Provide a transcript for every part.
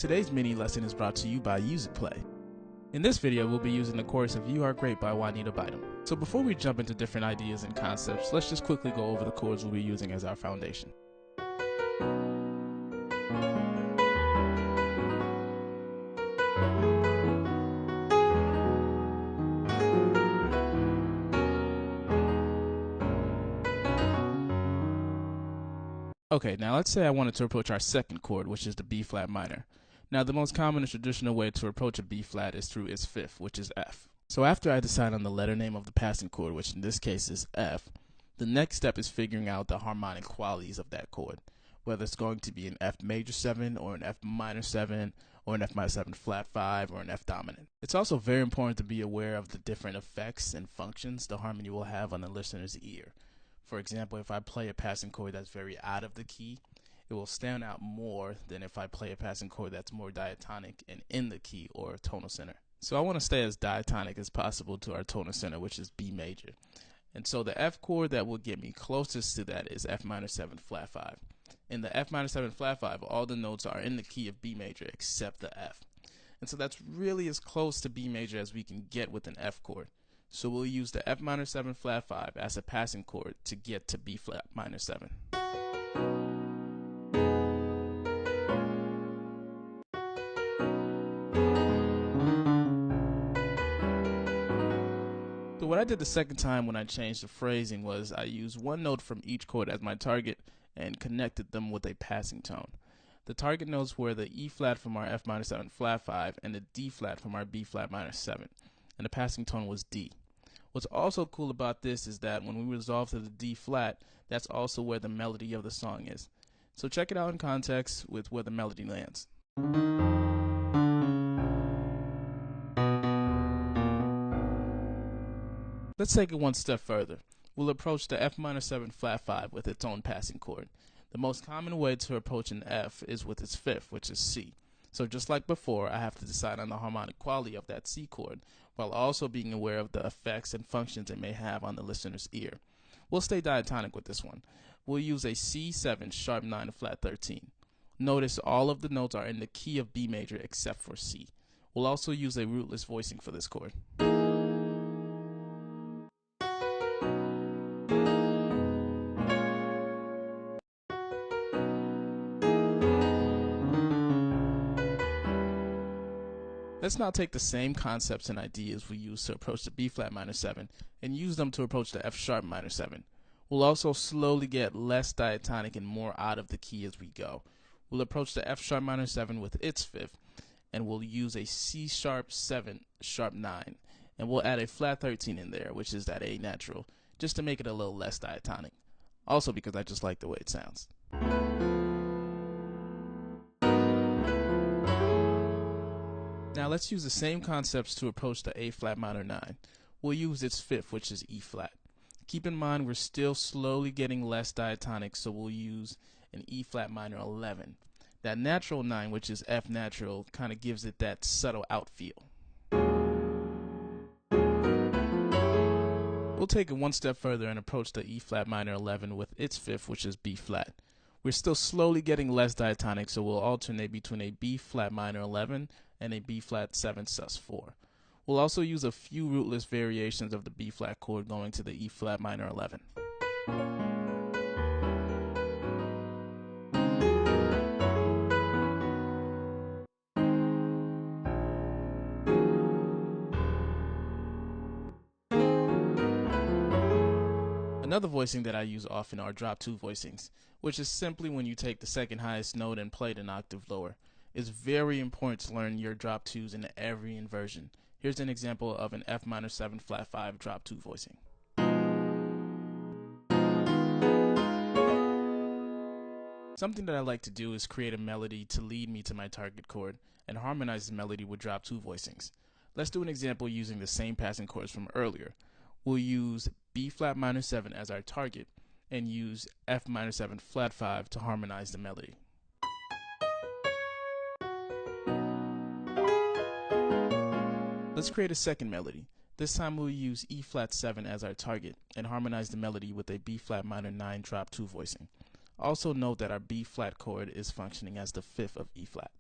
Today's mini lesson is brought to you by Use It Play. In this video, we'll be using the chorus of You Are Great by Juanita Bynum. So before we jump into different ideas and concepts, let's just quickly go over the chords we'll be using as our foundation. Okay, now let's say I wanted to approach our second chord, which is the B flat minor. Now the most common and traditional way to approach a B flat is through its fifth, which is F. So after I decide on the letter name of the passing chord, which in this case is F, the next step is figuring out the harmonic qualities of that chord, whether it's going to be an F major 7 or an F minor 7 or an F minor 7 flat 5 or an F dominant. It's also very important to be aware of the different effects and functions the harmony will have on the listener's ear. For example, if I play a passing chord that's very out of the key, it will stand out more than if I play a passing chord that's more diatonic and in the key or tonal center. So I want to stay as diatonic as possible to our tonal center, which is B major. And so the F chord that will get me closest to that is F minor 7 flat 5. In the F minor 7 flat 5, all the notes are in the key of B major except the F. And so that's really as close to B major as we can get with an F chord. So we'll use the F minor 7 flat 5 as a passing chord to get to B flat minor 7. So what I did the second time when I changed the phrasing was I used one note from each chord as my target and connected them with a passing tone. The target notes were the E flat from our F minor 7 flat 5 and the D flat from our B flat minor 7, and the passing tone was D. What's also cool about this is that when we resolve to the D flat, that's also where the melody of the song is. So check it out in context with where the melody lands. Let's take it one step further. We'll approach the F minor 7 flat 5 with its own passing chord. The most common way to approach an F is with its fifth, which is C. So just like before, I have to decide on the harmonic quality of that C chord, while also being aware of the effects and functions it may have on the listener's ear. We'll stay diatonic with this one. We'll use a C7 sharp 9 flat 13. Notice all of the notes are in the key of B major except for C. We'll also use a rootless voicing for this chord. Let's now take the same concepts and ideas we used to approach the B flat minor 7 and use them to approach the F sharp minor 7. We'll also slowly get less diatonic and more out of the key as we go. We'll approach the F sharp minor 7 with its fifth, and we'll use a C sharp 7 sharp 9, and we'll add a flat 13 in there, which is that A natural, just to make it a little less diatonic. Also because I just like the way it sounds. Now let's use the same concepts to approach the A flat minor 9. We'll use its fifth, which is E flat. Keep in mind we're still slowly getting less diatonic, so we'll use an E flat minor 11. That natural 9, which is F natural, kind of gives it that subtle out feel. We'll take it one step further and approach the E flat minor 11 with its fifth, which is B flat. We're still slowly getting less diatonic, so we'll alternate between a B flat minor 11 and a B flat 7 sus 4. We'll also use a few rootless variations of the B flat chord going to the E flat minor 11. Another voicing that I use often are drop 2 voicings, which is simply when you take the second highest note and play it an octave lower. It's very important to learn your drop 2s in every inversion. Here's an example of an F minor 7 flat 5 drop 2 voicing. Something that I like to do is create a melody to lead me to my target chord and harmonize the melody with drop 2 voicings. Let's do an example using the same passing chords from earlier. We'll use B flat minor 7 as our target and use F minor 7 flat 5 to harmonize the melody. Let's create a second melody. This time we'll use E flat 7 as our target and harmonize the melody with a B flat minor 9 drop 2 voicing. Also note that our B flat chord is functioning as the fifth of E flat.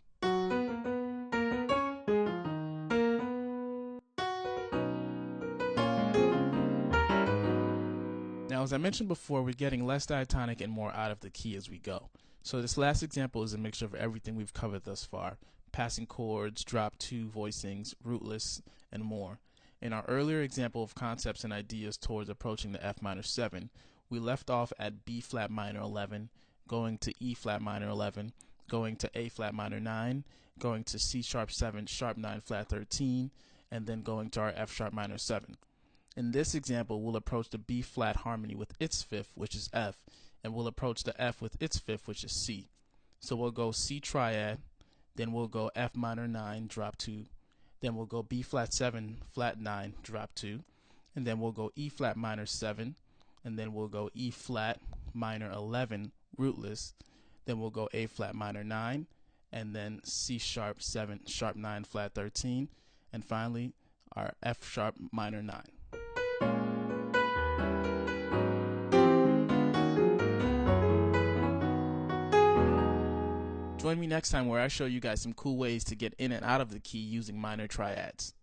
Now, as I mentioned before, we're getting less diatonic and more out of the key as we go. So this last example is a mixture of everything we've covered thus far: passing chords, drop 2 voicings, rootless, and more. In our earlier example of concepts and ideas towards approaching the F minor 7, we left off at B flat minor 11, going to E flat minor 11, going to A flat minor 9, going to C sharp 7, sharp 9 flat 13, and then going to our F sharp minor 7. In this example, we'll approach the B flat harmony with its fifth, which is F, and we'll approach the F with its fifth, which is C. So we'll go C triad, then we'll go F minor 9, drop 2, then we'll go B flat 7, flat 9, drop 2, and then we'll go E flat minor 7, and then we'll go E flat minor 11, rootless, then we'll go A flat minor 9, and then C sharp 7, sharp 9 flat 13, and finally our F sharp minor 9. Join me next time where I show you guys some cool ways to get in and out of the key using minor triads.